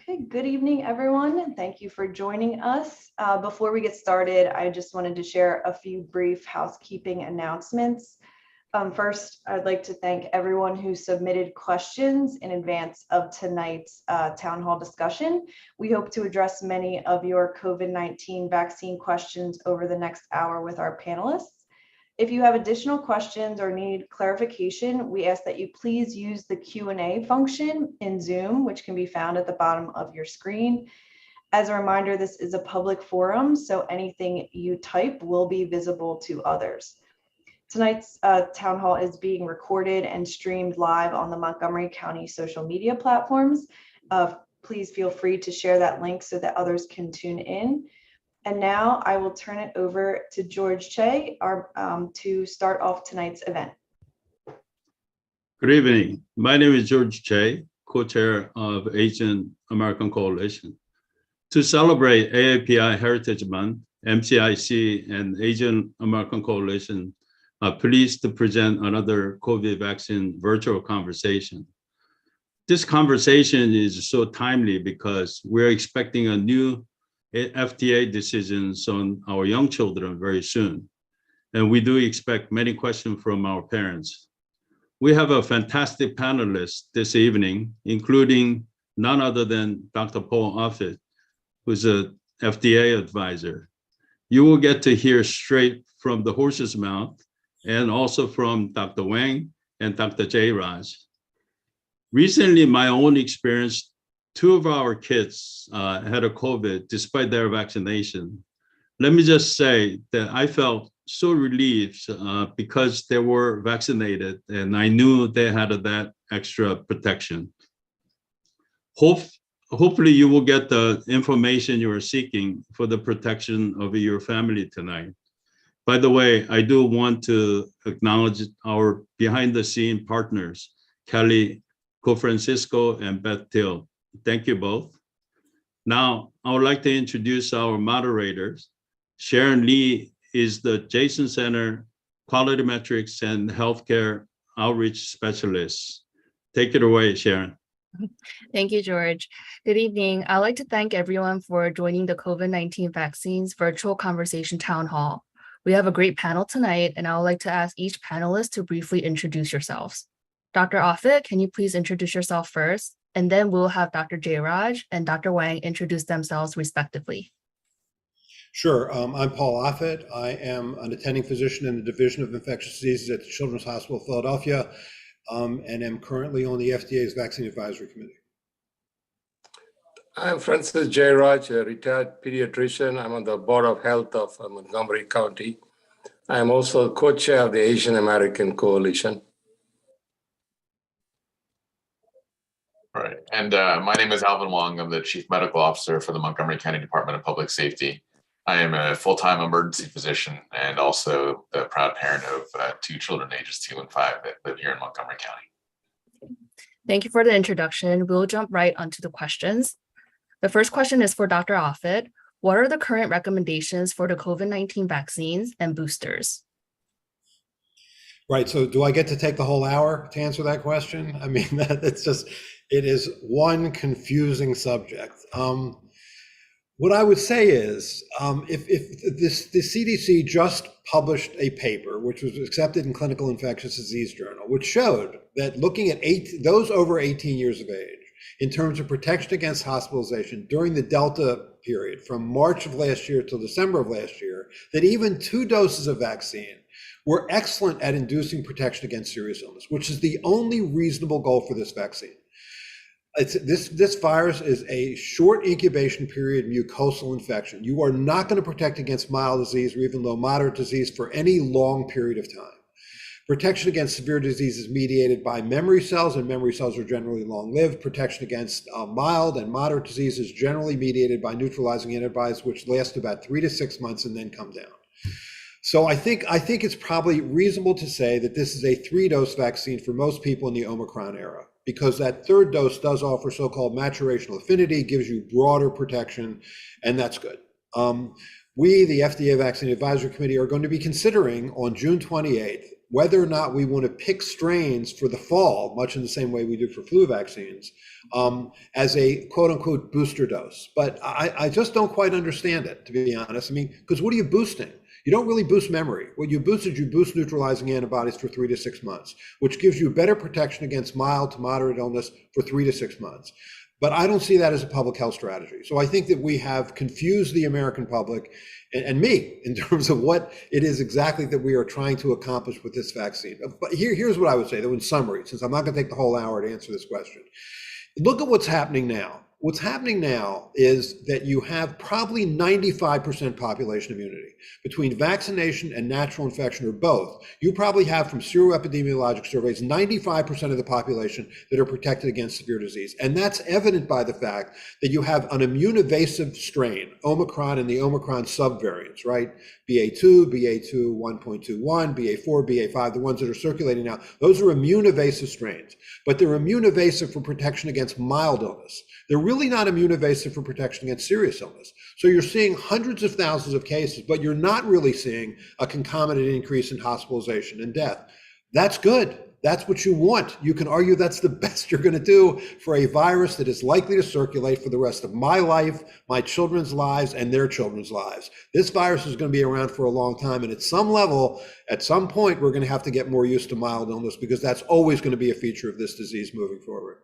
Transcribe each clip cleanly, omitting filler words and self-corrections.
Okay, good evening, everyone. Thank you for joining us. Before we get started, I just wanted to share a few brief housekeeping announcements. First, I'd like to thank everyone who submitted questions in advance of tonight's town hall discussion. We hope to address many of your COVID-19 vaccine questions over the next hour with our panelists. If you have additional questions or need clarification, we ask that you please use the Q&A function in Zoom, which can be found at the bottom of your screen. As a reminder, this is a public forum, so anything you type will be visible to others. Tonight's town hall is being recorded and streamed live on the Montgomery County social media platforms. Please feel free to share that link so that others can tune in. And now I will turn it over to George Che to start off tonight's event. Good evening. My name is George Che, co-chair of Asian American Coalition. To celebrate AAPI Heritage Month, MCIC and Asian American Coalition are pleased to present another COVID vaccine virtual conversation. This conversation is so timely because we're expecting a new FDA decisions on our young children very soon. And we do expect many questions from our parents. We have a fantastic panelist this evening, including none other than Dr. Paul Offit, who's an FDA advisor. You will get to hear straight from the horse's mouth and also from Dr. Wang and Dr. Jayraj. Recently, my own experience, 2 of our kids had a COVID despite their vaccination. Let me just say that I felt so relieved because they were vaccinated and I knew they had that extra protection. Hopefully you will get the information you are seeking for the protection of your family tonight. By the way, I do want to acknowledge our behind the scene partners, Kelly Cofrancisco and Beth Till. Thank you both. Now, I would like to introduce our moderators. Sharon Lee is the Jason Center Quality Metrics and Healthcare Outreach Specialist. Take it away, Sharon. Thank you, George. Good evening. I'd like to thank everyone for joining the COVID-19 Vaccines Virtual Conversation Town Hall. We have a great panel tonight, and I would like to ask each panelist to briefly introduce yourselves. Dr. Offit, can you please introduce yourself first? And then we'll have Dr. Jayraj and Dr. Wang introduce themselves respectively. Sure. I'm Paul Offit. I am an attending physician in the Division of Infectious Diseases at the Children's Hospital of Philadelphia, and am currently on the FDA's Vaccine Advisory Committee. I'm Francis Jayraj, a retired pediatrician. I'm on the Board of Health of Montgomery County. I'm also co-chair of the Asian American Coalition. All right, and my name is Alvin Wong. I'm the Chief Medical Officer for the Montgomery County Department of Public Safety. I am a full-time emergency physician and also the proud parent of 2 children ages 2 and 5 that live here in Montgomery County. Thank you for the introduction. We'll jump right onto the questions. The first question is for Dr. Offit. What are the current recommendations for the COVID-19 vaccines and boosters? Right, so do I get to take the whole hour to answer that question? I mean, it is one confusing subject. What I would say is, if the CDC just published a paper, which was accepted in Clinical Infectious Disease Journal, which showed that looking at those over 18 years of age, in terms of protection against hospitalization during the Delta period from March of last year till December of last year, that even 2 doses of vaccine were excellent at inducing protection against serious illness, which is the only reasonable goal for this vaccine. This virus is a short incubation period mucosal infection. You are not going to protect against mild disease or even low moderate disease for any long period of time. Protection against severe disease is mediated by memory cells, and memory cells are generally long-lived. Protection against mild and moderate disease is generally mediated by neutralizing antibodies, which last about 3 to 6 months and then come down. So I think it's probably reasonable to say that this is a 3-dose vaccine for most people in the Omicron era, because that 3rd dose does offer so-called maturational affinity, gives you broader protection, and that's good. We, the FDA Vaccine Advisory Committee, are going to be considering on June 28th whether or not we want to pick strains for the fall, much in the same way we do for flu vaccines, as a quote unquote booster dose. But I just don't quite understand it, to be honest. I mean, because what are you boosting? You don't really boost memory. What you boost is you boost neutralizing antibodies for 3 to 6 months, which gives you better protection against mild to moderate illness for 3 to 6 months. But I don't see that as a public health strategy. So I think that we have confused the American public and me in terms of what it is exactly that we are trying to accomplish with this vaccine. But here's what I would say, though, in summary, since I'm not going to take the whole hour to answer this question. Look at what's happening now. What's happening now is that you have probably 95% population immunity. Between vaccination and natural infection, or both, you probably have, from seroepidemiologic surveys, 95% of the population that are protected against severe disease. And that's evident by the fact that you have an immune evasive strain, Omicron and the Omicron subvariants, right? BA2, BA2 1.21, BA4, BA5, the ones that are circulating now, those are immune evasive strains, but they're immune evasive for protection against mild illness. They're really not immune evasive for protection against serious illness. So you're seeing hundreds of thousands of cases, but you're not really seeing a concomitant increase in hospitalization and death. That's good. That's what you want. You can argue that's the best you're going to do for a virus that is likely to circulate for the rest of my life, my children's lives, and their children's lives. This virus is going to be around for a long time. And at some level, at some point, we're going to have to get more used to mild illness, because that's always going to be a feature of this disease moving forward.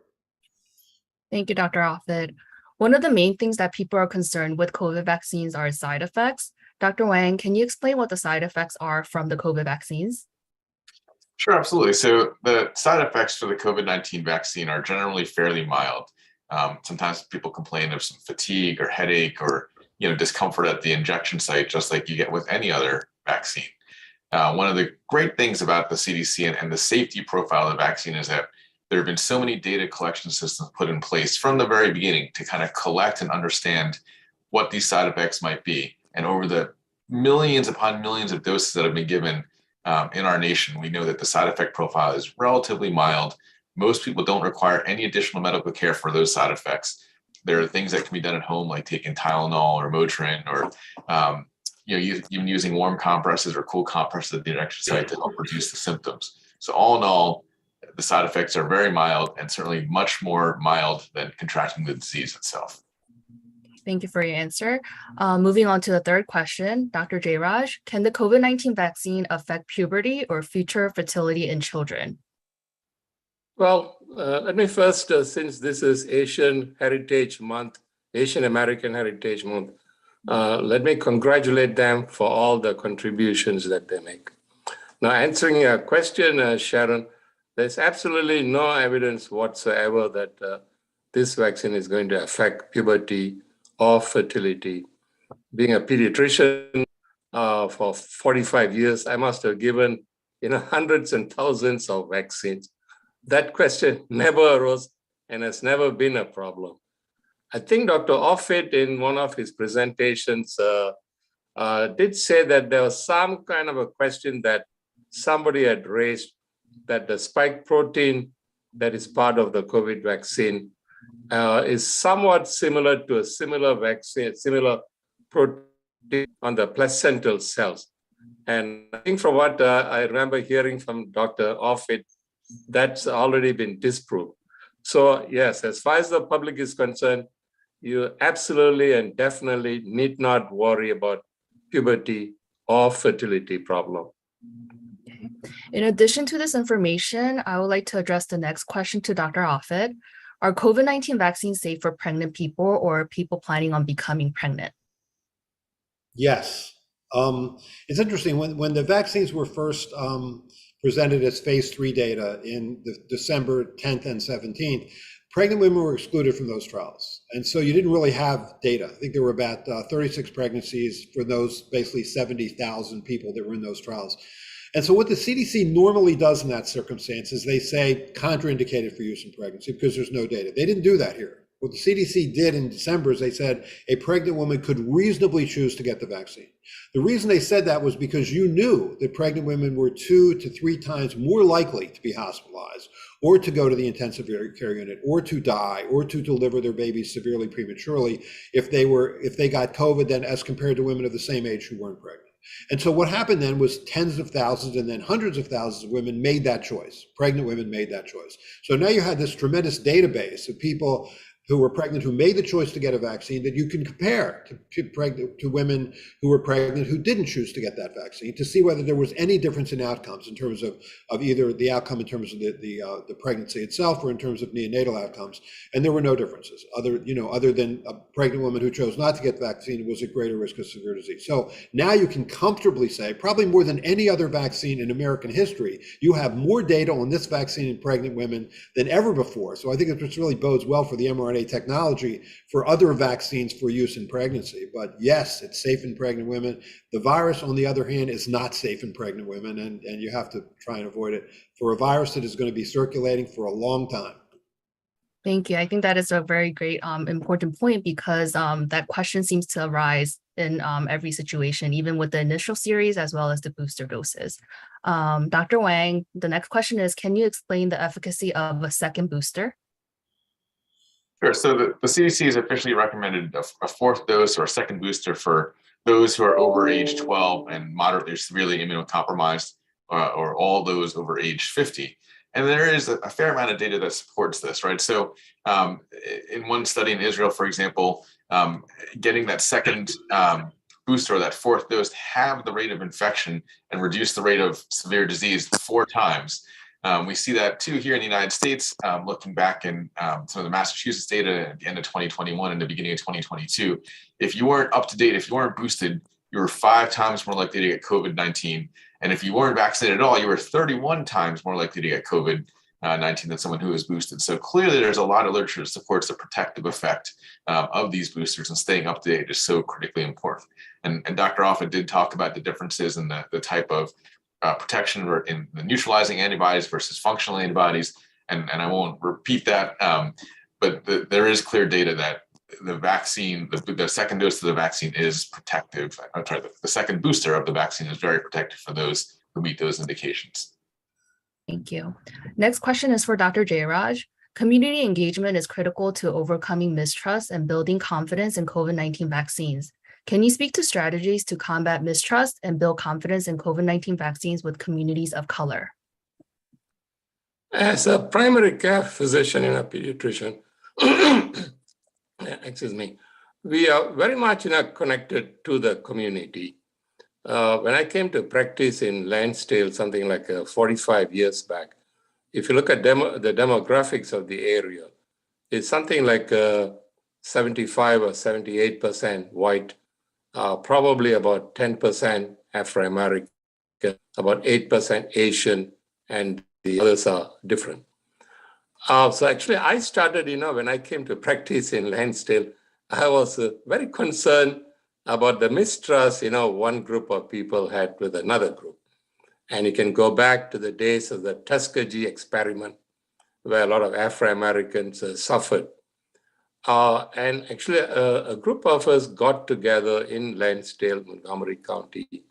Thank you, Dr. Offit. One of the main things that people are concerned with COVID vaccines are side effects. Dr. Wang, can you explain what the side effects are from the COVID vaccines? Sure, absolutely. So the side effects for the COVID-19 vaccine are generally fairly mild. Sometimes people complain of some fatigue or headache or discomfort at the injection site, just like you get with any other vaccine. One of the great things about the CDC and the safety profile of the vaccine is that there have been so many data collection systems put in place from the very beginning to kind of collect and understand what these side effects might be. And over the millions upon millions of doses that have been given in our nation, we know that the side effect profile is relatively mild. Most people don't require any additional medical care for those side effects. There are things that can be done at home, like taking Tylenol or Motrin, or even using warm compresses or cool compresses at the injection site to help reduce the symptoms. So all in all, the side effects are very mild, and certainly much more mild than contracting the disease itself. Thank you for your answer. Moving on to the third question, Dr. Jairaj, can the COVID-19 vaccine affect puberty or future fertility in children? Well, let me first, since this is Asian Heritage Month, Asian American Heritage Month, let me congratulate them for all the contributions that they make. Now, answering your question, Sharon, there's absolutely no evidence whatsoever that this vaccine is going to affect puberty or fertility. Being a pediatrician for 45 years, I must have given hundreds and thousands of vaccines. That question never arose and has never been a problem. I think Dr. Offit, in one of his presentations, did say that there was some kind of a question that somebody had raised, that the spike protein that is part of the COVID vaccine is somewhat similar to a similar vaccine, similar protein on the placental cells. And I think from what I remember hearing from Dr. Offit, that's already been disproved. So yes, as far as the public is concerned, you absolutely and definitely need not worry about puberty or fertility problem. Okay. In addition to this information, I would like to address the next question to Dr. Offit. Are COVID-19 vaccines safe for pregnant people or people planning on becoming pregnant? Yes. It's interesting, when the vaccines were first presented as phase 3 data in December 10th and 17th, pregnant women were excluded from those trials. And so you didn't really have data. I think there were about 36 pregnancies for those basically 70,000 people that were in those trials. And so what the CDC normally does in that circumstance is they say contraindicated for use in pregnancy because there's no data. They didn't do that here. What the CDC did in December is they said a pregnant woman could reasonably choose to get the vaccine. The reason they said that was because you knew that pregnant women were 2 to 3 times more likely to be hospitalized or to go to the intensive care unit or to die or to deliver their babies severely prematurely if they got COVID than as compared to women of the same age who weren't pregnant. And so what happened then was tens of thousands and then hundreds of thousands of women made that choice. Pregnant women made that choice. So now you had this tremendous database of people who were pregnant, who made the choice to get a vaccine that you can compare to women who were pregnant who didn't choose to get that vaccine to see whether there was any difference in outcomes in terms of either the outcome in terms of the pregnancy itself or in terms of neonatal outcomes. And there were no differences other than a pregnant woman who chose not to get the vaccine was at greater risk of severe disease. So now you can comfortably say, probably more than any other vaccine in American history, you have more data on this vaccine in pregnant women than ever before. So I think it really bodes well for the mRNA technology for other vaccines for use in pregnancy. But yes, it's safe in pregnant women. The virus, on the other hand, is not safe in pregnant women, and you have to try and avoid it for a virus that is going to be circulating for a long time. Thank you. I think that is a very great, important point because that question seems to arise in every situation, even with the initial series as well as the booster doses. Dr. Wang, the next question is, can you explain the efficacy of a second booster? Sure. So the CDC has officially recommended a fourth dose or a second booster for those who are over age 12 and moderately or severely immunocompromised, or all those over age 50. And there is a fair amount of data that supports this, right? So in one study in Israel, for example, getting that second booster or that fourth dose have the rate of infection and reduce the rate of severe disease 4 times. We see that too here in the United States, looking back in some of the Massachusetts data at the end of 2021 and the beginning of 2022. If you weren't up to date, if you weren't boosted, you were 5 times more likely to get COVID-19. And if you weren't vaccinated at all, you were 31 times more likely to get COVID-19 than someone who was boosted. So clearly there's a lot of literature that supports the protective effect of these boosters, and staying up to date is so critically important. And Dr. Offutt did talk about the differences in the type of protection in the neutralizing antibodies versus functional antibodies, and I won't repeat that, but there is clear data that the vaccine, the second dose of the vaccine is protective. I'm sorry, the second booster of the vaccine is very protective for those who meet those indications. Thank you. Next question is for Dr. Jairaj. Community engagement is critical to overcoming mistrust and building confidence in COVID-19 vaccines. Can you speak to strategies to combat mistrust and build confidence in COVID-19 vaccines with communities of color? As a primary care physician and a pediatrician, excuse me, we are very much connected to the community. When I came to practice in Lansdale, something like 45 years back, if you look at the demographics of the area, it's something like 75 or 78% white, probably about 10% Afro-American, about 8% Asian, and the others are different. So actually I started, when I came to practice in Lansdale, I was very concerned about the mistrust, one group of people had with another group. And you can go back to the days of the Tuskegee experiment, where a lot of Afro-Americans suffered. And actually, a group of us got together in Lansdale, Montgomery County.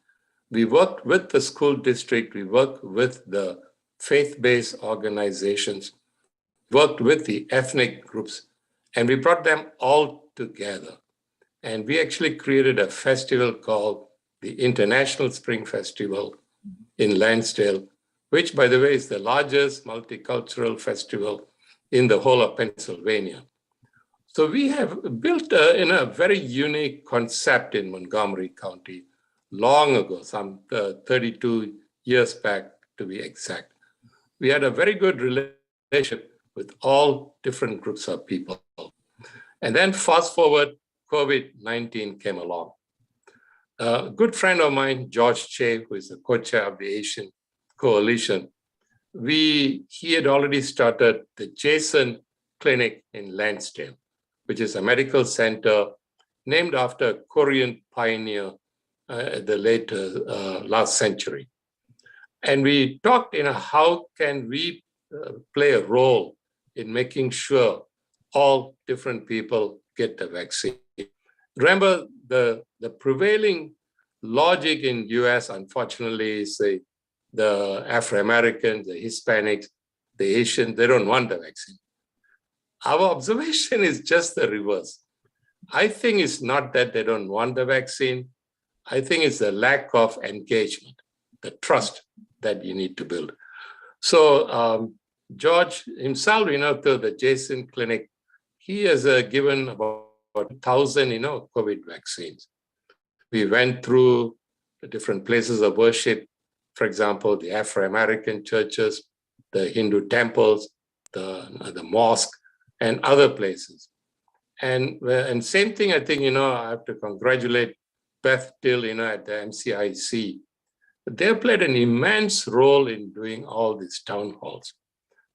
We worked with the school district, we worked with the faith-based organizations, worked with the ethnic groups, and we brought them all together. And we actually created a festival called the International Spring Festival in Lansdale, which, by the way, is the largest multicultural festival in the whole of Pennsylvania. So we have built in a very unique concept in Montgomery County long ago, some 32 years back to be exact. We had a very good relationship with all different groups of people. And then fast forward, COVID-19 came along. A good friend of mine, George Che, who is the co-chair of the Asian Coalition, he had already started the Jason Clinic in Lansdale, which is a medical center named after a Korean pioneer at the late last century. And we talked, how can we play a role in making sure all different people get the vaccine. Remember, the prevailing logic in US, unfortunately, is the Afro-Americans, the Hispanics, the Asians, they don't want the vaccine. Our observation is just the reverse. I think it's not that they don't want the vaccine. I think it's the lack of engagement, the trust that you need to build. So George himself, to the Jason Clinic, he has given about 1,000, COVID vaccines. We went through the different places of worship, for example, the Afro-American churches, the Hindu temples, the mosque, and other places. And same thing, I think, I have to congratulate Beth Till, at the MCIC. They played an immense role in doing all these town halls.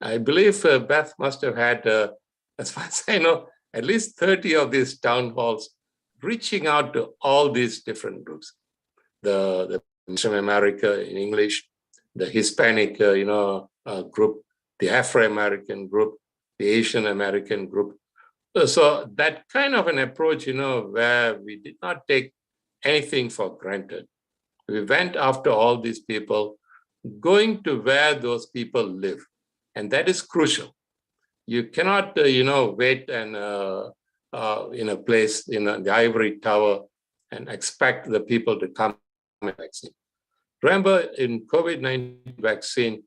I believe Beth must have had, as far as I know, at least 30 of these town halls reaching out to all these different groups. The Muslim America in English, the Hispanic, group, the Afro-American group, the Asian American group. So that kind of an approach, where we did not take anything for granted. We went after all these people, going to where those people live. And that is crucial. You cannot, wait and in a place, the ivory tower and expect the people to come and vaccine. Remember, in COVID-19 vaccine,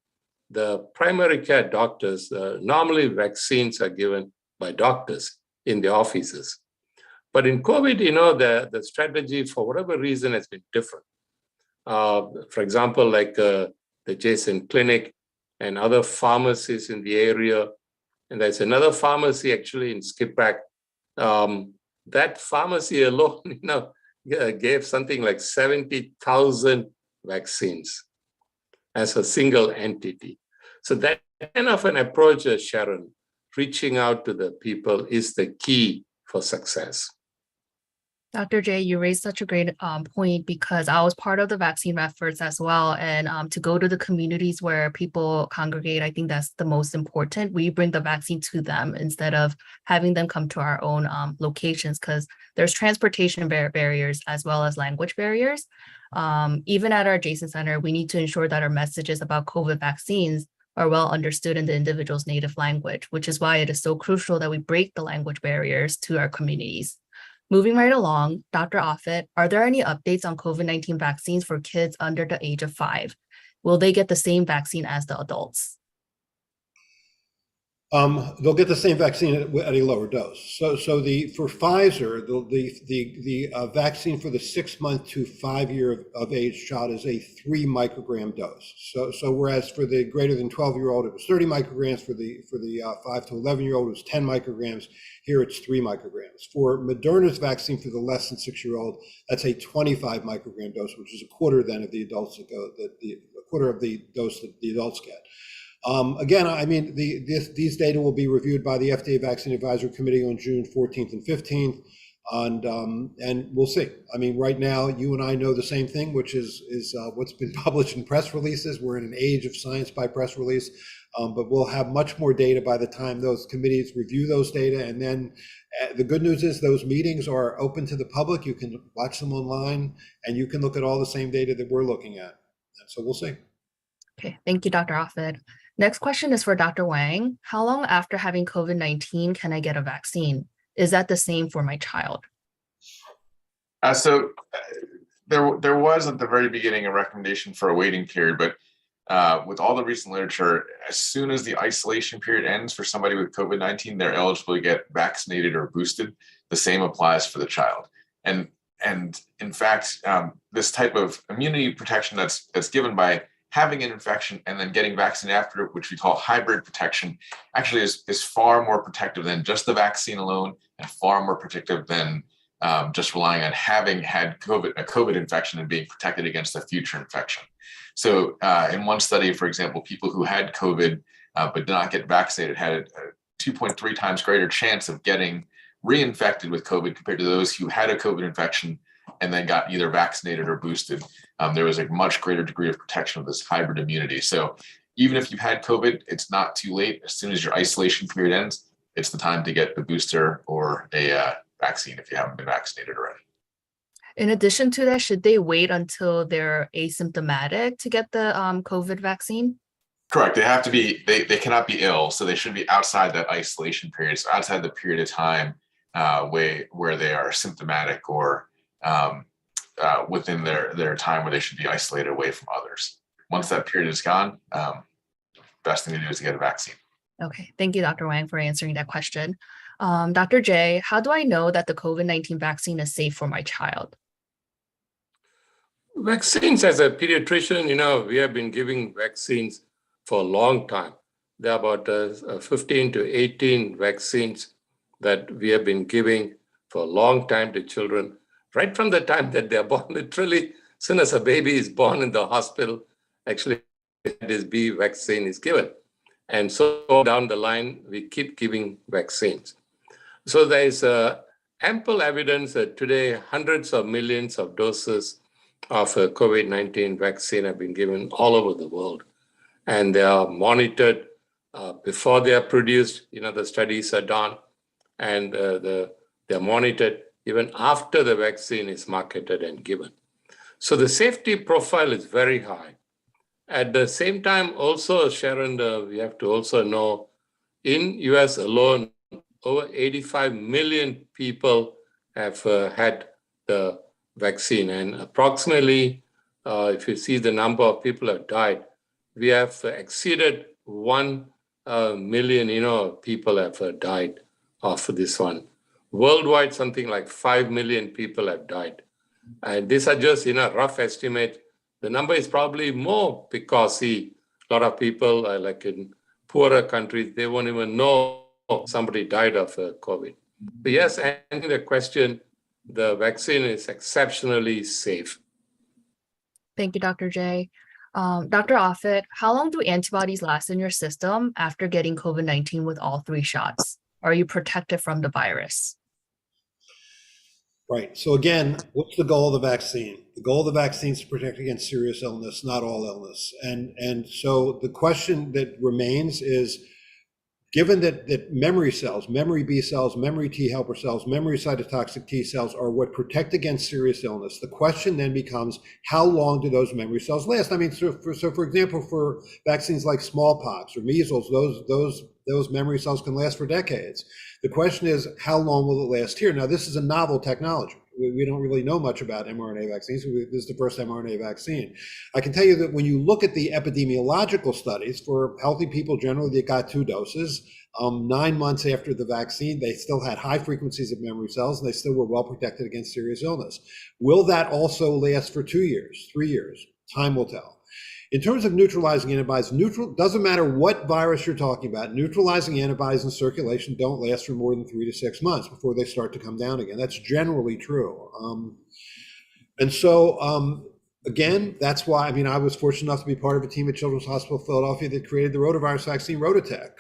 the primary care doctors, normally vaccines are given by doctors in the offices. But in COVID, the strategy, for whatever reason, has been different. For example, like the Jason Clinic and other pharmacies in the area. And there's another pharmacy actually in Skippack. That pharmacy alone, gave something like 70,000 vaccines as a single entity. So that kind of an approach, Sharon, reaching out to the people is the key for success. Dr. J, you raised such a great point, because I was part of the vaccine efforts as well. And to go to the communities where people congregate, I think that's the most important. We bring the vaccine to them instead of having them come to our own locations, because there's transportation barriers as well as language barriers. Even at our Jason Center, we need to ensure that our messages about COVID vaccines are well understood in the individual's native language, which is why it is so crucial that we break the language barriers to our communities. Moving right along, Dr. Offit, are there any updates on COVID-19 vaccines for kids under the age of 5? Will they get the same vaccine as the adults? They'll get the same vaccine at a lower dose. So for Pfizer, the vaccine for the 6-month to 5-year of age child is a 3 microgram dose. So whereas for the greater than 12-year-old, it was 30 micrograms. For the 5 to 11-year-old, it was 10 micrograms. Here it's 3 micrograms. For Moderna's vaccine for the less than 6-year-old, that's a 25 microgram dose, which is a quarter then of the adults a quarter of the dose that the adults get. Again, I mean, these data will be reviewed by the FDA Vaccine Advisory Committee on June 14th and 15th, and we'll see. I mean, right now, you and I know the same thing, which is what's been published in press releases. We're in an age of science by press release, but we'll have much more data by the time those committees review those data. And then the good news is those meetings are open to the public. You can watch them online, and you can look at all the same data that we're looking at. And so we'll see. Okay, thank you, Dr. Offit. Next question is for Dr. Wang. How long after having COVID-19 can I get a vaccine? Is that the same for my child? So there was at the very beginning a recommendation for a waiting period, but with all the recent literature, as soon as the isolation period ends for somebody with COVID-19, they're eligible to get vaccinated or boosted. The same applies for the child. And in fact, this type of immunity protection that's given by having an infection and then getting vaccinated after it, which we call hybrid protection, actually is far more protective than just the vaccine alone, and far more protective than just relying on having had a COVID infection and being protected against a future infection. So in one study, for example, people who had COVID but did not get vaccinated had a 2.3 times greater chance of getting reinfected with COVID compared to those who had a COVID infection and then got either vaccinated or boosted. There was a much greater degree of protection of this hybrid immunity. So even if you've had COVID, it's not too late. As soon as your isolation period ends, it's the time to get the booster or a vaccine if you haven't been vaccinated already. In addition to that, should they wait until they're asymptomatic to get the COVID vaccine? Correct. They have to be, they cannot be ill. So they should be outside that isolation period. So outside the period of time where they are symptomatic or within their time where they should be isolated away from others. Once that period is gone, best thing to do is to get a vaccine. Okay, thank you, Dr. Wang, for answering that question. Dr. J, how do I know that the COVID-19 vaccine is safe for my child? Vaccines, as a pediatrician, we have been giving vaccines for a long time. There are about 15 to 18 vaccines that we have been giving for a long time to children, right from the time that they're born. Literally, as soon as a baby is born in the hospital, actually this B vaccine is given. And so down the line, we keep giving vaccines. So there is ample evidence that today hundreds of millions of doses of COVID-19 vaccine have been given all over the world. And they are monitored before they are produced. The studies are done, and they're monitored even after the vaccine is marketed and given. So the safety profile is very high. At the same time, also, Sharon, we have to also know, in US alone, over 85 million people have had the vaccine. And approximately, if you see the number of people who have died, we have exceeded 1 million, people have died of this one. Worldwide, something like 5 million people have died. And these are just, rough estimate. The number is probably more because, a lot of people, like in poorer countries, they won't even know somebody died of COVID. But yes, answering the question, the vaccine is exceptionally safe. Thank you, Dr. J. Dr. Offit, how long do antibodies last in your system after getting COVID-19 with all 3 shots? Are you protected from the virus? Right. So again, what's the goal of the vaccine? The goal of the vaccine is to protect against serious illness, not all illness. And so the question that remains is, given that memory cells, memory B cells, memory T helper cells, memory cytotoxic T cells are what protect against serious illness, the question then becomes, how long do those memory cells last? I mean, so for example, for vaccines like smallpox or measles, those memory cells can last for decades. The question is, how long will it last here? Now, this is a novel technology. We don't really know much about mRNA vaccines. This is the first mRNA vaccine. I can tell you that when you look at the epidemiological studies for healthy people generally that got 2 doses, 9 months after the vaccine, they still had high frequencies of memory cells and they still were well protected against serious illness. Will that also last for 2 years, 3 years? Time will tell. In terms of neutralizing antibodies, doesn't matter what virus you're talking about, neutralizing antibodies in circulation don't last for more than 3 to 6 months before they start to come down again. That's generally true. And so, again, that's why, I was fortunate enough to be part of a team at Children's Hospital of Philadelphia that created the rotavirus vaccine, Rototech.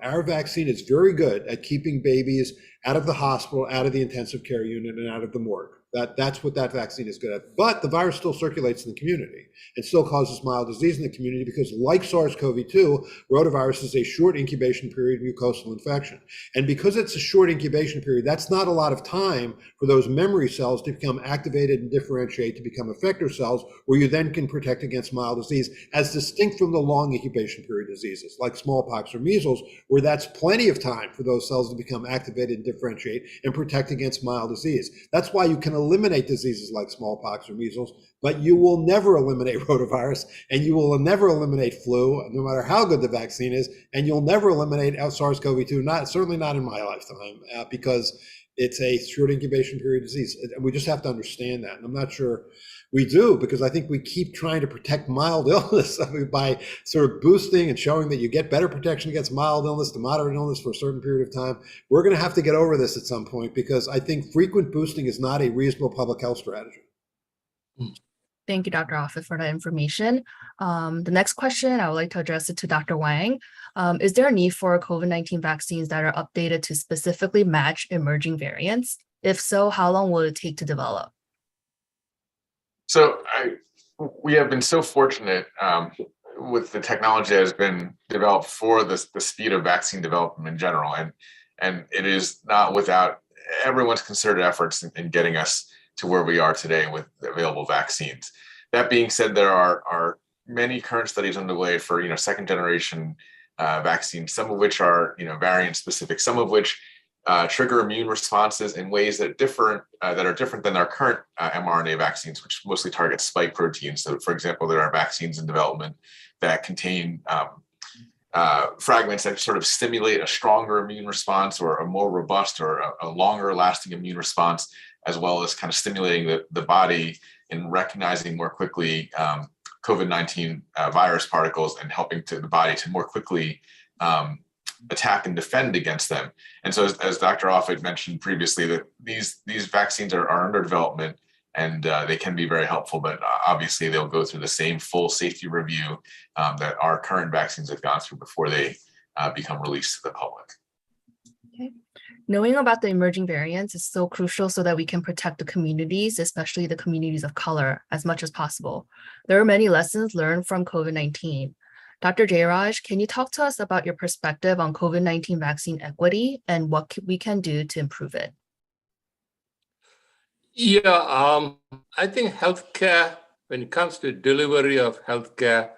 Our vaccine is very good at keeping babies out of the hospital, out of the intensive care unit, and out of the morgue. That's what that vaccine is good at. But the virus still circulates in the community. It still causes mild disease in the community because, like SARS-CoV-2, rotavirus is a short incubation period mucosal infection. And because it's a short incubation period, that's not a lot of time for those memory cells to become activated and differentiate to become effector cells, where you then can protect against mild disease, as distinct from the long incubation period diseases like smallpox or measles, where that's plenty of time for those cells to become activated and differentiate and protect against mild disease. That's why you can eliminate diseases like smallpox or measles, but you will never eliminate rotavirus, and you will never eliminate flu, no matter how good the vaccine is, and you'll never eliminate SARS-CoV-2, certainly not in my lifetime, because it's a short incubation period disease. And we just have to understand that. And I'm not sure we do, because I think we keep trying to protect mild illness by sort of boosting and showing that you get better protection against mild illness to moderate illness for a certain period of time. We're going to have to get over this at some point, because I think frequent boosting is not a reasonable public health strategy. Thank you, Dr. Offit, for that information. The next question, I would like to address it to Dr. Wang. Is there a need for COVID-19 vaccines that are updated to specifically match emerging variants? If so, how long will it take to develop? So we have been so fortunate with the technology that has been developed for the speed of vaccine development in general. And And it is not without everyone's concerted efforts in getting us to where we are today with available vaccines. That being said, there are many current studies underway for second generation vaccines, some of which are variant specific, some of which trigger immune responses in ways that are different than our current mRNA vaccines, which mostly target spike proteins. So, for example, there are vaccines in development that contain fragments that sort of stimulate a stronger immune response or a more robust or a longer lasting immune response, as well as kind of stimulating the body in recognizing more quickly COVID-19 virus particles and helping the body to more quickly attack and defend against them. And so as Dr. Offit mentioned previously, that these vaccines are under development and they can be very helpful, but obviously they'll go through the same full safety review that our current vaccines have gone through before they become released to the public. Okay. Knowing about the emerging variants is so crucial so that we can protect the communities, especially the communities of color, as much as possible. There are many lessons learned from COVID-19. Dr. Jairaj, can you talk to us about your perspective on COVID-19 vaccine equity and what we can do to improve it? Yeah, I think healthcare, when it comes to delivery of healthcare,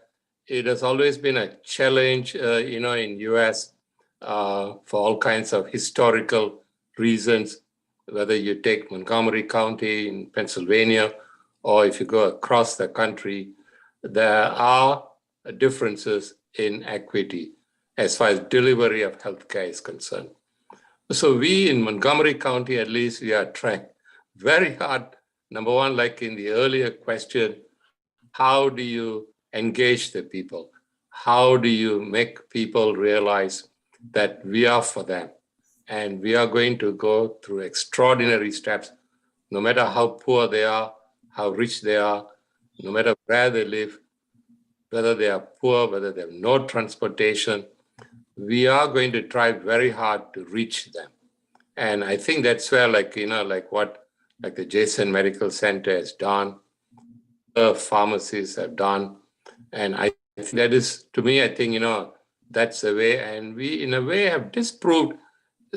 it has always been a challenge, in US for all kinds of historical reasons, whether you take Montgomery County in Pennsylvania, or if you go across the country, there are differences in equity as far as delivery of healthcare is concerned. So we in Montgomery County, at least, we are trying very hard. Number one, like in the earlier question, how do you engage the people? How do you make people realize that we are for them? And we are going to go through extraordinary steps, no matter how poor they are, how rich they are, no matter where they live, whether they are poor, whether they have no transportation, we are going to try very hard to reach them. And I think that's where, like the Jason Medical Center has done, the pharmacies have done. And I think that is, to me, I think, that's the way. And we, in a way, have disproved.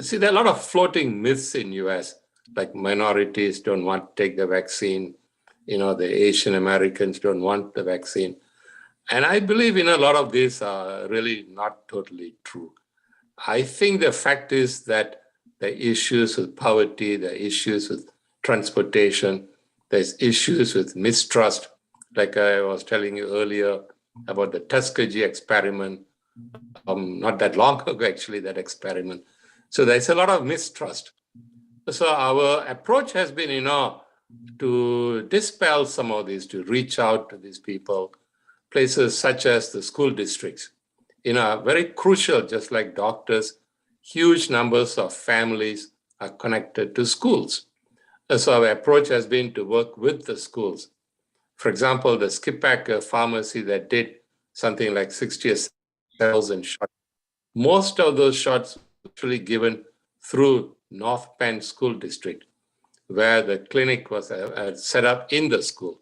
See, there are a lot of floating myths in US, like minorities don't want to take the vaccine. The Asian Americans don't want the vaccine. And I believe a lot of these are really not totally true. I think the fact is that the issues with poverty, the issues with transportation, there's issues with mistrust, like I was telling you earlier about the Tuskegee experiment, not that long ago, actually, that experiment. So there's a lot of mistrust. So our approach has been, to dispel some of these, to reach out to these people. Places such as the school districts, are very crucial, just like doctors. Huge numbers of families are connected to schools. So our approach has been to work with the schools. For example, the Skippack pharmacy that did something like 60,000 shots. Most of those shots were actually given through North Penn School District, where the clinic was set up in the school.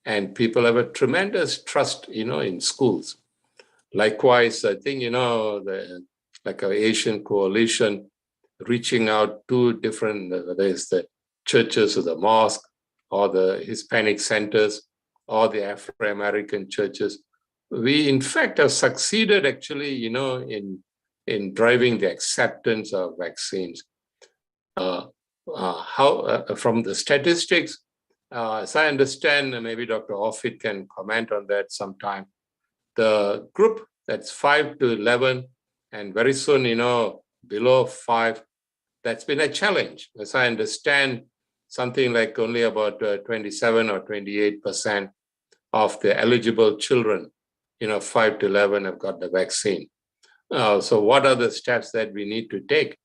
And people have a tremendous trust, in schools. Likewise, I think, like our Asian coalition reaching out to different, whether it's the churches or the mosque or the Hispanic centers or the Afro-American churches. We, in fact, have succeeded actually, in driving the acceptance of vaccines. From the statistics, as I understand, and maybe Dr. Offit can comment on that sometime, the group that's 5 to 11, and very soon, below 5, that's been a challenge. As I understand, something like only about 27 or 28% of the eligible children, 5 to 11 have got the vaccine. So what are the steps that we need to take?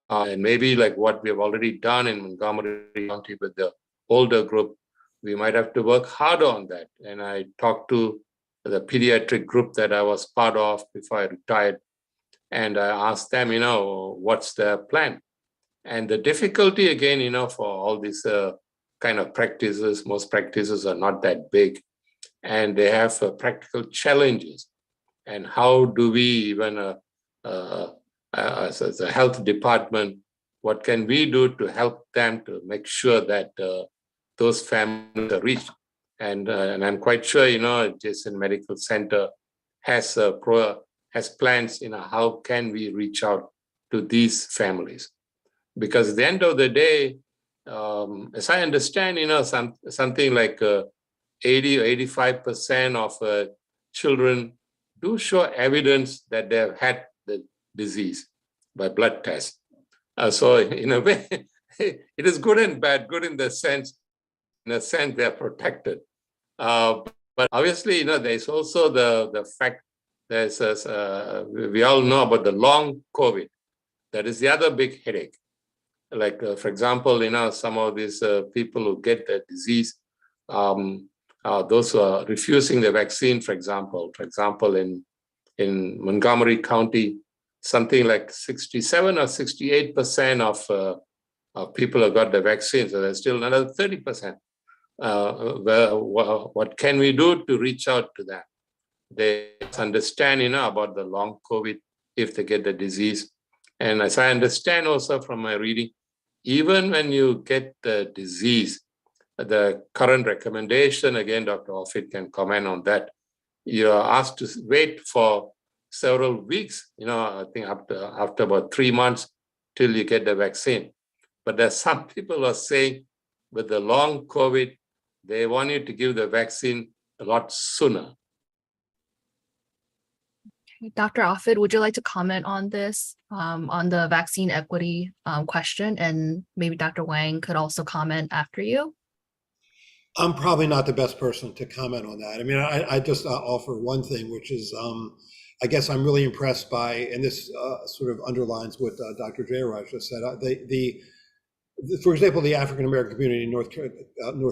And maybe like what we have already done in Montgomery County with the older group, we might have to work harder on that. And I talked to the pediatric group that I was part of before I retired, and I asked them, what's their plan? And the difficulty again, for all these kind of practices, most practices are not that big, and they have practical challenges. And how do we even as a health department, what can we do to help them to make sure that those families are reached? And I'm quite sure, Jason Medical Center has plans, how can we reach out to these families? Because at the end of the day, as I understand, something like 80 or 85% of children do show evidence that they have had the disease by blood test. So in a way, it is good and bad. Good in a sense they are protected. But obviously, there's also the fact we all know about the long COVID. That is the other big headache. Like, for example, some of these people who get the disease, those who are refusing the vaccine, for example, in Montgomery County, something like 67 or 68% of people have got the vaccine. So there's still another 30%. What can we do to reach out to them? They understand, about the long COVID if they get the disease. And as I understand also from my reading, even when you get the disease, the current recommendation, again, Dr. Offit can comment on that, you are asked to wait for several weeks, I think after about 3 months till you get the vaccine. But there's some people who are saying with the long COVID, they want you to give the vaccine a lot sooner. Dr. Offit, would you like to comment on this, on the vaccine equity question? And maybe Dr. Wang could also comment after you. I'm probably not the best person to comment on that. I mean, I just offer one thing, which is, I guess I'm really impressed by, and this sort of underlines what Dr. Jayraj just said, for example, the African American community in North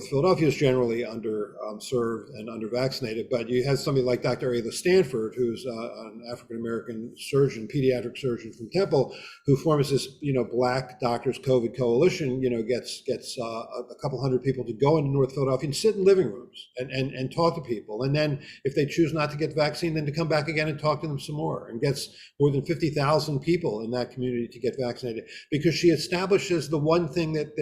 Philadelphia is generally underserved and under-vaccinated, but you have somebody like Dr. Ayla Stanford, who's an African American surgeon, pediatric surgeon from Temple, who forms this, Black Doctors COVID Coalition. Gets a couple hundred people to go into North Philadelphia and sit in living rooms and talk to people, and then if they choose not to get the vaccine, then to come back again and talk to them some more, and gets more than 50,000 people in that community to get vaccinated, because she establishes the one thing that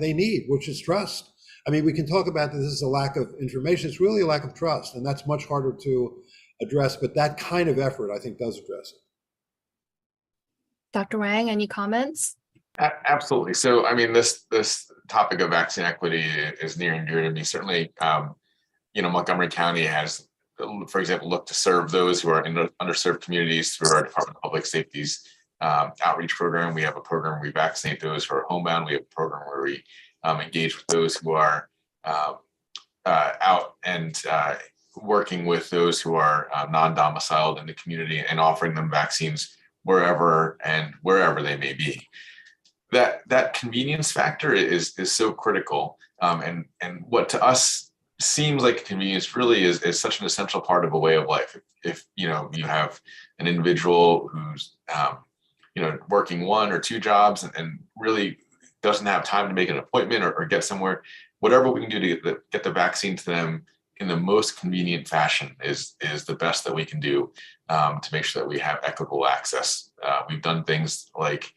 they need, which is trust. I mean, we can talk about that this is a lack of information. It's really a lack of trust, and that's much harder to address, but that kind of effort, I think, does address it. Dr. Wang, any comments? Absolutely. So, I mean, this topic of vaccine equity is near and dear to me. Certainly, Montgomery County has, for example, looked to serve those who are in underserved communities through our Department of Public Safety's outreach program. We have a program where we vaccinate those who are homebound. We have a program where we engage with those who are out and working with those who are non-domiciled in the community and offering them vaccines wherever they may be. That convenience factor is so critical, and what to us seems like convenience really is such an essential part of a way of life. If you have an individual who's working 1 or 2 jobs and really doesn't have time to make an appointment or get somewhere, whatever we can do to get the vaccine to them in the most convenient fashion is the best that we can do to make sure that we have equitable access. We've done things like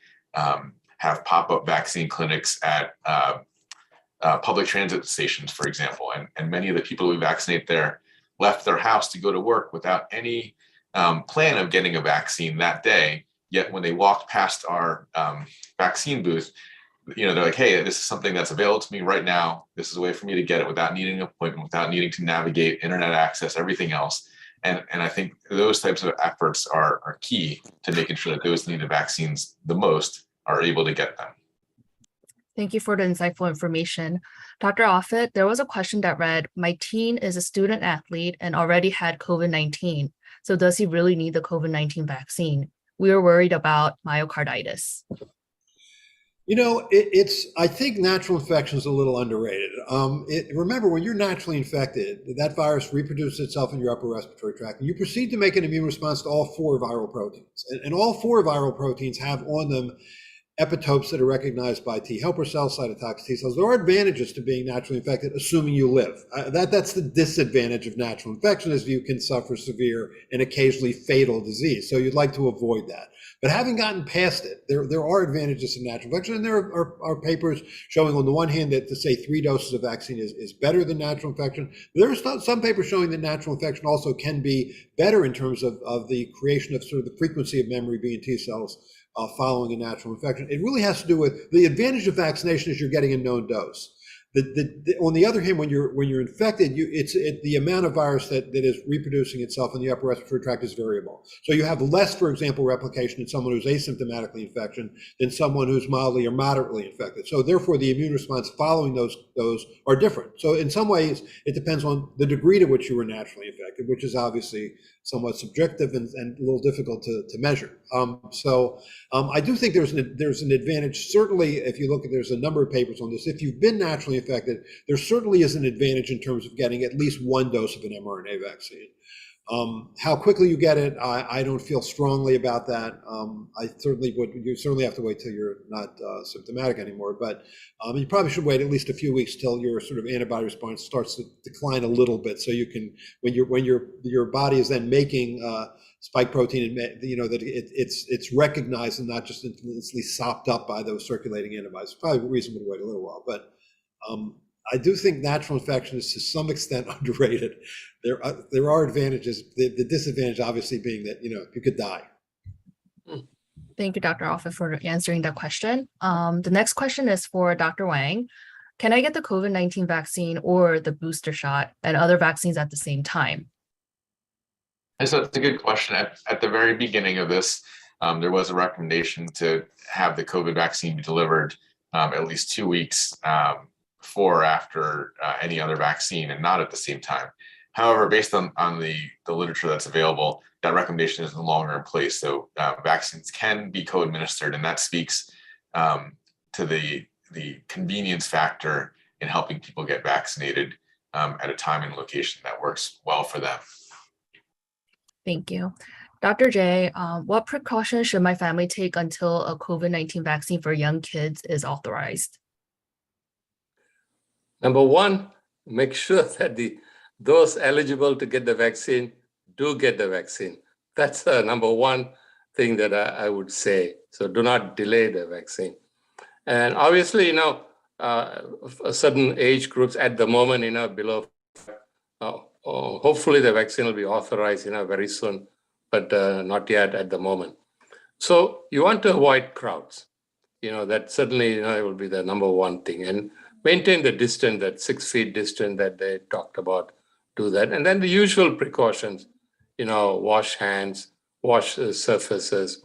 have pop-up vaccine clinics at public transit stations, for example, and many of the people we vaccinate there left their house to go to work without any plan of getting a vaccine that day. Yet when they walked past our vaccine booth, they're like, hey, this is something that's available to me right now. This is a way for me to get it without needing an appointment, without needing to navigate internet access, everything else. And I think those types of efforts are key to making sure that those who need the vaccines the most are able to get them. Thank you for the insightful information. Dr. Offit, there was a question that read, my teen is a student athlete and already had COVID-19. So does he really need the COVID-19 vaccine? We are worried about myocarditis. I think natural infection is a little underrated. Remember, when you're naturally infected, that virus reproduces itself in your upper respiratory tract, and you proceed to make an immune response to all 4 viral proteins. And all 4 viral proteins have on them epitopes that are recognized by T helper cells, cytotoxic T cells. There are advantages to being naturally infected, assuming you live. That's the disadvantage of natural infection, is you can suffer severe and occasionally fatal disease. So you'd like to avoid that. But having gotten past it, there are advantages to natural infection, and there are papers showing, on the one hand, that to say 3 doses of vaccine is better than natural infection. There are some papers showing that natural infection also can be better in terms of the creation of sort of the frequency of memory B and T cells following a natural infection. It really has to do with the advantage of vaccination is you're getting a known dose. On the other hand, when you're infected, the amount of virus that is reproducing itself in the upper respiratory tract is variable. So you have less, for example, replication in someone who's asymptomatically infected than someone who's mildly or moderately infected. So therefore, the immune response following those are different. So in some ways, it depends on the degree to which you were naturally infected, which is obviously somewhat subjective and a little difficult to measure. I do think there's an advantage. Certainly, if you look at, there's a number of papers on this. If you've been naturally infected, there certainly is an advantage in terms of getting at least 1 dose of an mRNA vaccine. How quickly you get it, I don't feel strongly about that. You certainly have to wait till you're not symptomatic anymore, but you probably should wait at least a few weeks till your sort of antibody response starts to decline a little bit, so you can, when your body is then making spike protein, and that it's recognized and not just instantly sopped up by those circulating antibodies. It's probably reasonable to wait a little while, but I do think natural infection is to some extent underrated. There are advantages. The disadvantage, obviously, being that you could die. Thank you, Dr. Alpha, for answering that question. The next question is for Dr. Wang. Can I get the COVID-19 vaccine or the booster shot and other vaccines at the same time? So that's a good question. At the very beginning of this, there was a recommendation to have the COVID vaccine be delivered at least 2 weeks before or after any other vaccine, and not at the same time. However, based on the literature that's available, that recommendation is no longer in place. So vaccines can be co-administered, and that speaks to the convenience factor in helping people get vaccinated at a time and location that works well for them. Thank you. Dr. J, what precautions should my family take until a COVID-19 vaccine for young kids is authorized? Number one, make sure that those eligible to get the vaccine do get the vaccine. That's the number one thing that I would say. So do not delay the vaccine. And obviously, certain age groups at the moment, below, hopefully the vaccine will be authorized, very soon, but not yet at the moment. So you want to avoid crowds. That certainly, it will be the number one thing. And maintain the distance, that 6 feet distance that they talked about, do that. And then the usual precautions, wash hands, wash surfaces,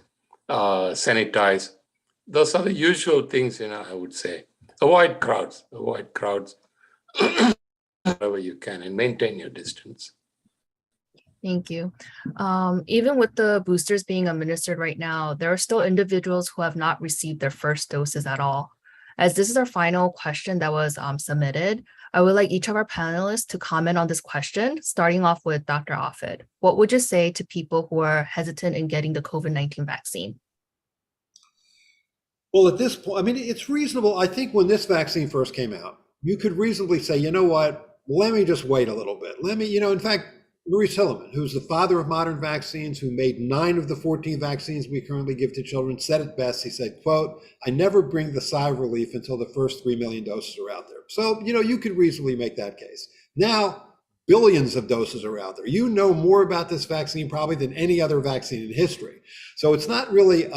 sanitize. Those are the usual things, I would say. Avoid crowds wherever you can, and maintain your distance. Thank you. Even with the boosters being administered right now, there are still individuals who have not received their first doses at all. As this is our final question that was submitted, I would like each of our panelists to comment on this question, starting off with Dr. Offit. What would you say to people who are hesitant in getting the COVID-19 vaccine? Well, at this point, it's reasonable. I think when this vaccine first came out, you could reasonably say, you know what, let me just wait a little bit. In fact, Maurice Hilleman, who's the father of modern vaccines, who made 9 of the 14 vaccines we currently give to children, said it best. He said, quote, "I never bring the sigh of relief until the first 3 million doses are out there." So, you could reasonably make that case. Now, billions of doses are out there. You know more about this vaccine probably than any other vaccine in history. So it's not really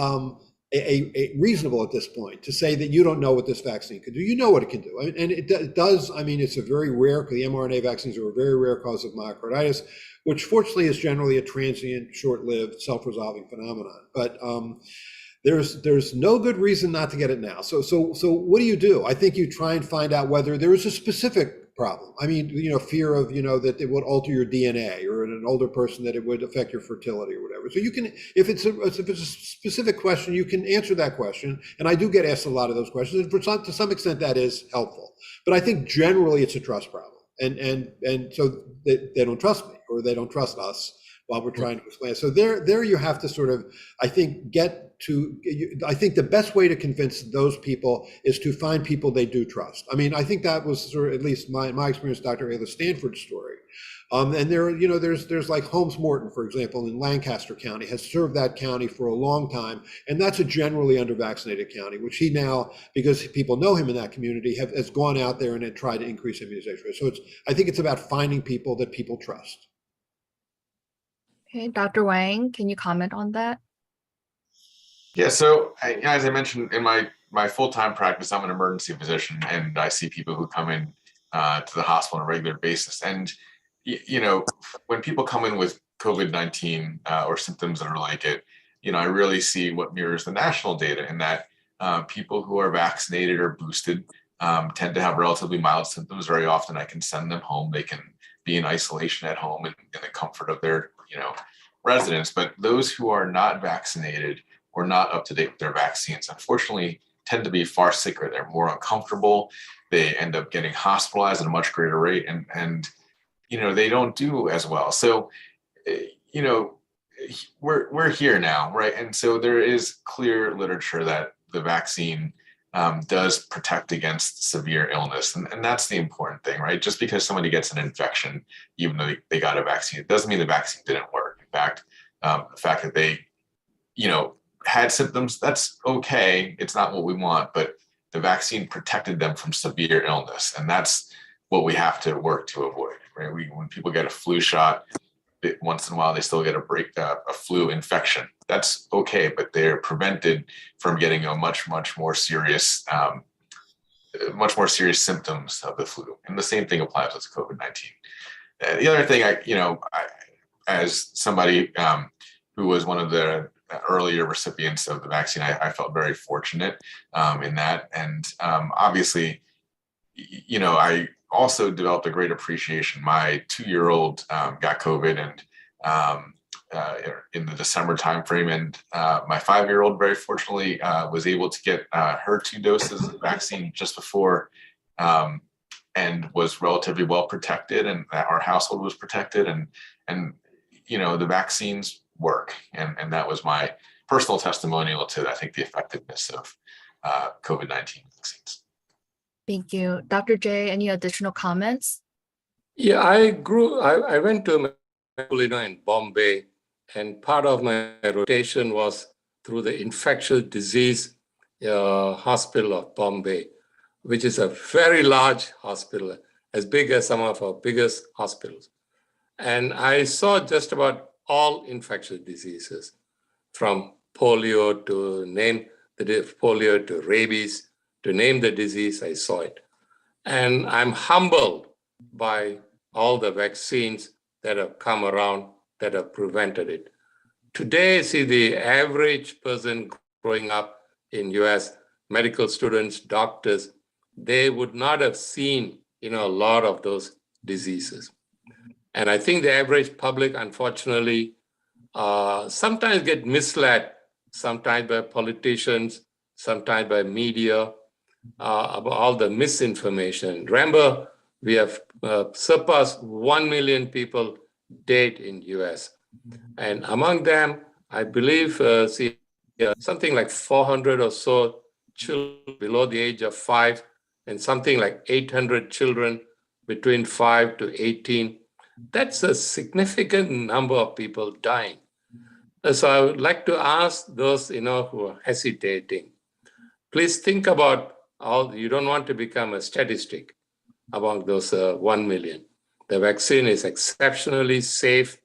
reasonable at this point to say that you don't know what this vaccine can do. You know what it can do. And it does. It's a very rare, the mRNA vaccines are a very rare cause of myocarditis, which fortunately is generally a transient, short-lived, self-resolving phenomenon. But there's no good reason not to get it now. So what do? I think you try and find out whether there is a specific problem. Fear of, that it would alter your DNA, or in an older person that it would affect your fertility or whatever. So you can, if it's a specific question, you can answer that question. And I do get asked a lot of those questions. And to some extent, that is helpful. But I think generally it's a trust problem. And so they don't trust me, or they don't trust us. while we're trying to explain it. So there you have to sort of, I think, I think the best way to convince those people is to find people they do trust. I mean, I think that was sort of, at least my experience, Dr. Ayla Stanford's story. And there's like Holmes Morton, for example, in Lancaster County, has served that county for a long time. And that's a generally under-vaccinated county, which he now, because people know him in that community, has gone out there and had tried to increase immunization rate. So I think it's about finding people that people trust. Okay, Dr. Wang, can you comment on that? Yeah, so as I mentioned, in my full-time practice, I'm an emergency physician, and I see people who come in to the hospital on a regular basis. And when people come in with COVID-19 or symptoms that are like it, I really see what mirrors the national data in that people who are vaccinated or boosted tend to have relatively mild symptoms. Very often I can send them home. They can be in isolation at home in the comfort of their, residence. But those who are not vaccinated or not up to date with their vaccines, unfortunately, tend to be far sicker. They're more uncomfortable. They end up getting hospitalized at a much greater rate, and they don't do as well. So, we're here now, right? And so there is clear literature that the vaccine does protect against severe illness. And that's the important thing, right? Just because somebody gets an infection, even though they got a vaccine, it doesn't mean the vaccine didn't work. In fact, the fact that they, had symptoms, that's okay. It's not what we want, but the vaccine protected them from severe illness. And that's what we have to work to avoid, right? When people get a flu shot, once in a while they still get a flu infection. That's okay, but they're prevented from getting a much more serious symptoms of the flu. And the same thing applies with COVID-19. The other thing, as somebody who was one of the earlier recipients of the vaccine, I felt very fortunate in that. And obviously, I also developed a great appreciation. My 2-year-old got COVID and in the December timeframe, and my 5-year-old very fortunately was able to get her 2 doses of the vaccine just before, and was relatively well protected, and our household was protected, and the vaccines work, and that was my personal testimonial to, I think, the effectiveness of COVID-19 vaccines. Thank you. Dr. J, any additional comments? Yeah, I went to in Bombay, and part of my rotation was through the infectious disease hospital of Bombay, which is a very large hospital, as big as some of our biggest hospitals. And I saw just about all infectious diseases, from polio to rabies, to name the disease, I saw it. And I'm humbled by all the vaccines that have come around that have prevented it. Today, see, the average person growing up in US, medical students, doctors, they would not have seen, a lot of those diseases. And I think the average public, unfortunately, sometimes get misled, sometimes by politicians, sometimes by media, about all the misinformation. Remember, we have surpassed 1 million people dead in US. And among them, I believe, something like 400 or so children below the age of 5, and something like 800 children between 5 to 18. That's a significant number of people dying. So I would like to ask those, who are hesitating, please think about you don't want to become a statistic among those 1 million. The vaccine is exceptionally safe.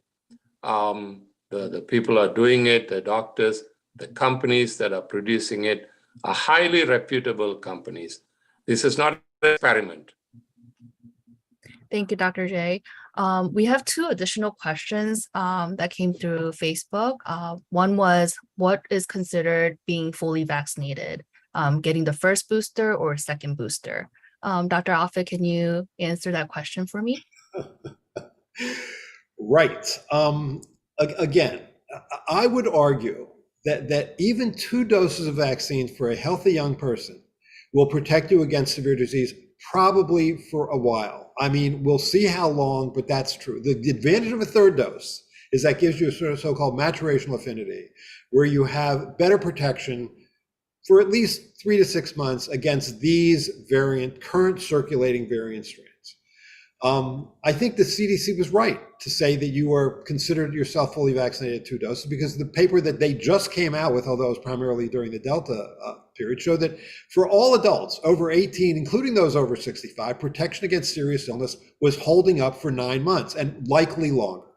The people are doing it, the doctors, the companies that are producing it are highly reputable companies. This is not an experiment. Thank you, Dr. J. We have 2 additional questions that came through Facebook. One was, what is considered being fully vaccinated? Getting the first booster or second booster? Dr. Alfred, can you answer that question for me? Right. Again, I would argue that even 2 doses of vaccine for a healthy young person will protect you against severe disease probably for a while. I mean, we'll see how long, but that's true. The advantage of a 3rd dose is that gives you a sort of so-called maturational affinity, where you have better protection for at least 3 to 6 months against these current circulating variant strains. I think the CDC was right to say that you are considered yourself fully vaccinated at 2 doses, because the paper that they just came out with, although it was primarily during the Delta period, showed that for all adults over 18, including those over 65, protection against serious illness was holding up for 9 months and likely longer.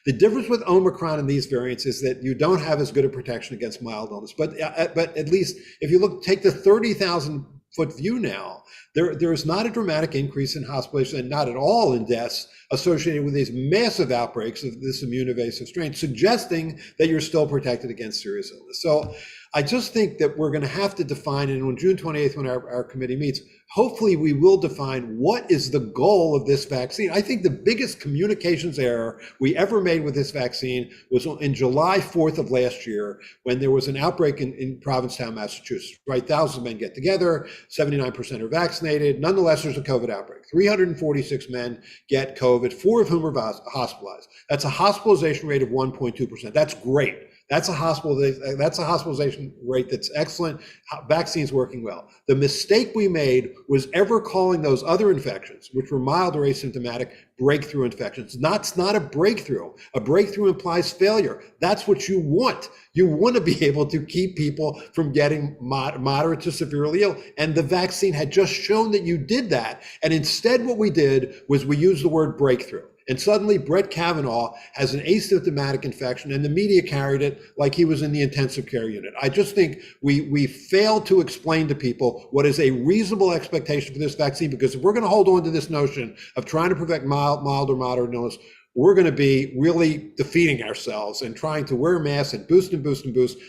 The difference with Omicron and these variants is that you don't have as good a protection against mild illness. But at least if you take the 30,000 foot view now, there is not a dramatic increase in hospitalization and not at all in deaths associated with these massive outbreaks of this immune evasive strain, suggesting that you're still protected against serious illness. So I just think that we're going to have to define, and on June 28th, when our committee meets, hopefully we will define what is the goal of this vaccine. I think the biggest communications error we ever made with this vaccine was in July 4th of last year, when there was an outbreak in Provincetown, Massachusetts, right? Thousands of men get together, 79% are vaccinated. Nonetheless, there's a COVID outbreak. 346 men get COVID, 4 of whom are hospitalized. That's a hospitalization rate of 1.2%. That's great. That's a hospitalization rate that's excellent. Vaccine's working well. The mistake we made was ever calling those other infections, which were mild or asymptomatic, breakthrough infections. That's not a breakthrough. A breakthrough implies failure. That's what you want. You want to be able to keep people from getting moderate to severely ill. And the vaccine had just shown that you did that. And instead what we did was we used the word breakthrough. And suddenly Brett Kavanaugh has an asymptomatic infection, and the media carried it like he was in the intensive care unit. I just think we failed to explain to people what is a reasonable expectation for this vaccine, because if we're going to hold on to this notion of trying to prevent mild or moderate illness, we're going to be really defeating ourselves and trying to wear masks and boost,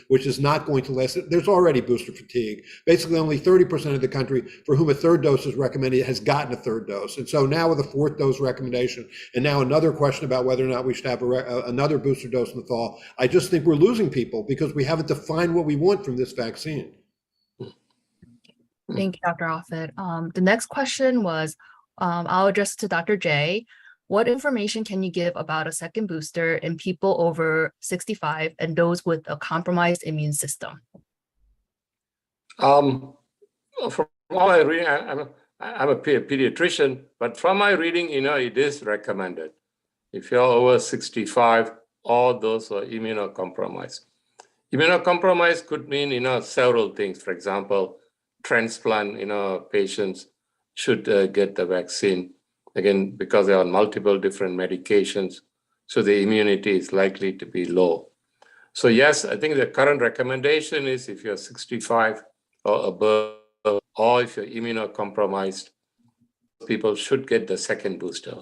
which is not going to last. There's already booster fatigue. Basically, only 30% of the country for whom a third dose is recommended has gotten a third dose. And so now with a 4th dose recommendation, and now another question about whether or not we should have another booster dose in the fall, I just think we're losing people because we haven't defined what we want from this vaccine. Thank you, Dr. Offit. The next question was, I'll address it to Dr. J. What information can you give about a second booster in people over 65 and those with a compromised immune system? From all my reading, I'm a pediatrician, but from my reading, it is recommended. If you're over 65, all those are immunocompromised. Immunocompromised could mean, several things. For example, transplant, patients should get the vaccine. Again, because they are on multiple different medications, so the immunity is likely to be low. So yes, I think the current recommendation is if you're 65 or above, or if you're immunocompromised, people should get the second booster.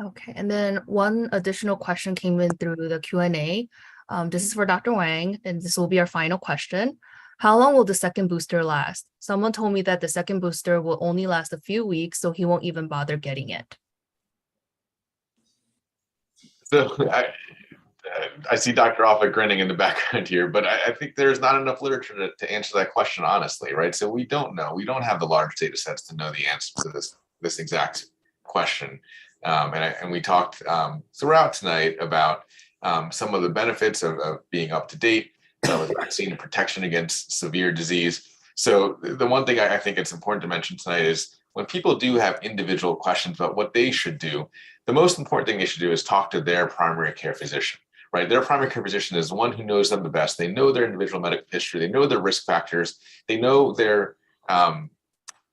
Okay, and then one additional question came in through the Q&A. This is for Dr. Wang, and this will be our final question. How long will the second booster last? Someone told me that the second booster will only last a few weeks, so he won't even bother getting it. So I see Dr. Offit grinning in the background here, but I think there's not enough literature to answer that question honestly, right? So we don't know. We don't have the large data sets to know the answer to this exact question. And we talked throughout tonight about some of the benefits of being up to date with vaccine and protection against severe disease. So the one thing I think it's important to mention tonight is when people do have individual questions about what they should do, the most important thing they should do is talk to their primary care physician, right? Their primary care physician is the one who knows them the best. They know their individual medical history. They know their risk factors. They know their,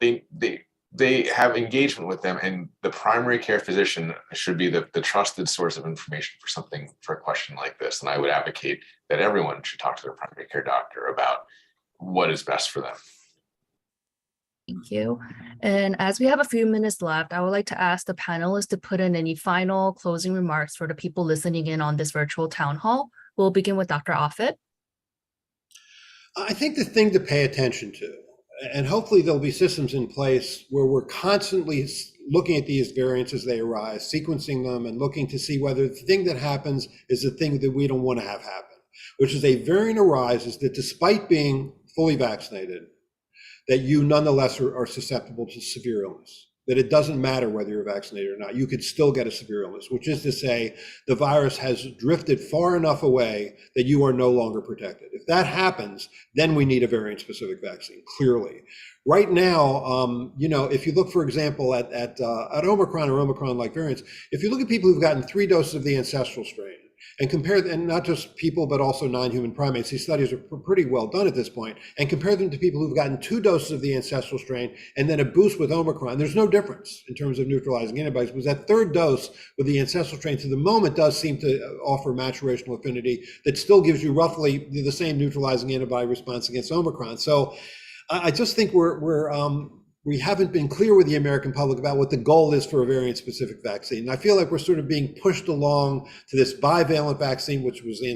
they have engagement with them, and the primary care physician should be the trusted source of information for a question like this. And I would advocate that everyone should talk to their primary care doctor about what is best for them. Thank you. And as we have a few minutes left, I would like to ask the panelists to put in any final closing remarks for the people listening in on this virtual town hall. We'll begin with Dr. Offit. I think the thing to pay attention to, and hopefully there'll be systems in place where we're constantly looking at these variants as they arise, sequencing them and looking to see whether the thing that happens is the thing that we don't want to have happen, which is a variant arises that despite being fully vaccinated, that you nonetheless are susceptible to severe illness. that it doesn't matter whether you're vaccinated or not. You could still get a severe illness, which is to say the virus has drifted far enough away that you are no longer protected. If that happens, then we need a variant-specific vaccine, clearly. Right now, if you look, for example, at Omicron or Omicron-like variants, if you look at people who've gotten 3 doses of the ancestral strain, and compare, and not just people, but also non-human primates, these studies are pretty well done at this point, and compare them to people who've gotten 2 doses of the ancestral strain and then a boost with Omicron, there's no difference in terms of neutralizing antibodies, because that 3rd dose with the ancestral strain to the moment does seem to offer maturational affinity that still gives you roughly the same neutralizing antibody response against Omicron. So I just think we haven't been clear with the American public about what the goal is for a variant-specific vaccine. And I feel like we're sort of being pushed along to this bivalent vaccine, which was the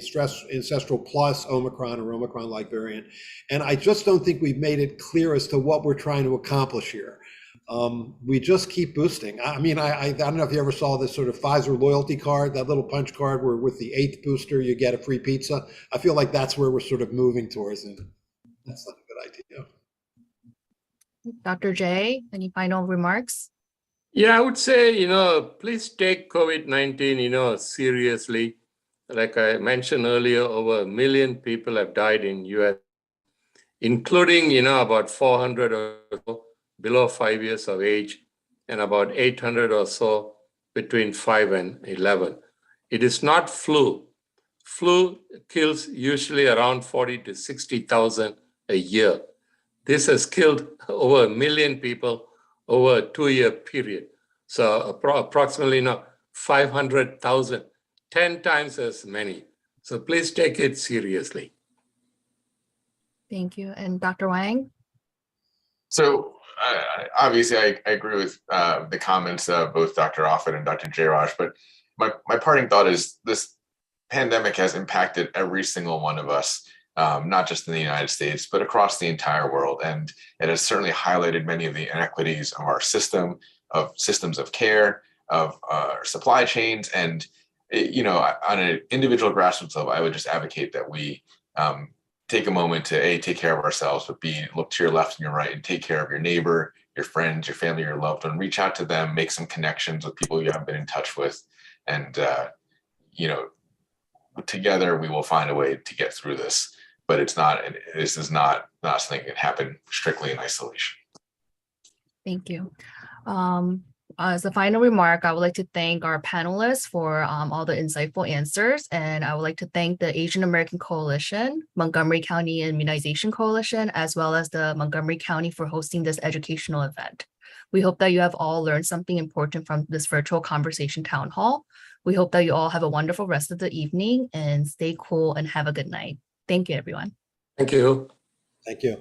ancestral plus Omicron or Omicron-like variant. And I just don't think we've made it clear as to what we're trying to accomplish here. We just keep boosting. I mean, I don't know if you ever saw this sort of Pfizer loyalty card, that little punch card where with the 8th booster, you get a free pizza. I feel like that's where we're sort of moving towards, and that's not a good idea. Dr. J, any final remarks? Yeah, I would say, please take COVID-19, seriously. Like I mentioned earlier, over 1 million people have died in US, including, about 400 or so below 5 years of age, and about 800 or so between 5 and 11. It is not flu. Flu kills usually around 40 to 60,000 a year. This has killed over 1 million people over a 2-year period. So approximately 500,000, 10 times as many. So please take it seriously. Thank you. And Dr. Wang? So obviously I agree with the comments of both Dr. Offit and Dr. Jairaj, but my parting thought is this pandemic has impacted every single one of us. Not just in the United States, but across the entire world. And it has certainly highlighted many of the inequities of our systems of care, of our supply chains. And, on an individual grassroots level, I would just advocate that we take a moment to A, take care of ourselves, but B, look to your left and your right and take care of your neighbor, your friends, your family, your loved one, reach out to them, make some connections with people you haven't been in touch with. And, together we will find a way to get through this. But this is not something that can happen strictly in isolation. Thank you. As a final remark, I would like to thank our panelists for all the insightful answers. And I would like to thank the Asian American Coalition, Montgomery County Immunization Coalition, as well as the Montgomery County for hosting this educational event. We hope that you have all learned something important from this virtual conversation town hall. We hope that you all have a wonderful rest of the evening and stay cool and have a good night. Thank you, everyone. Thank you. Thank you.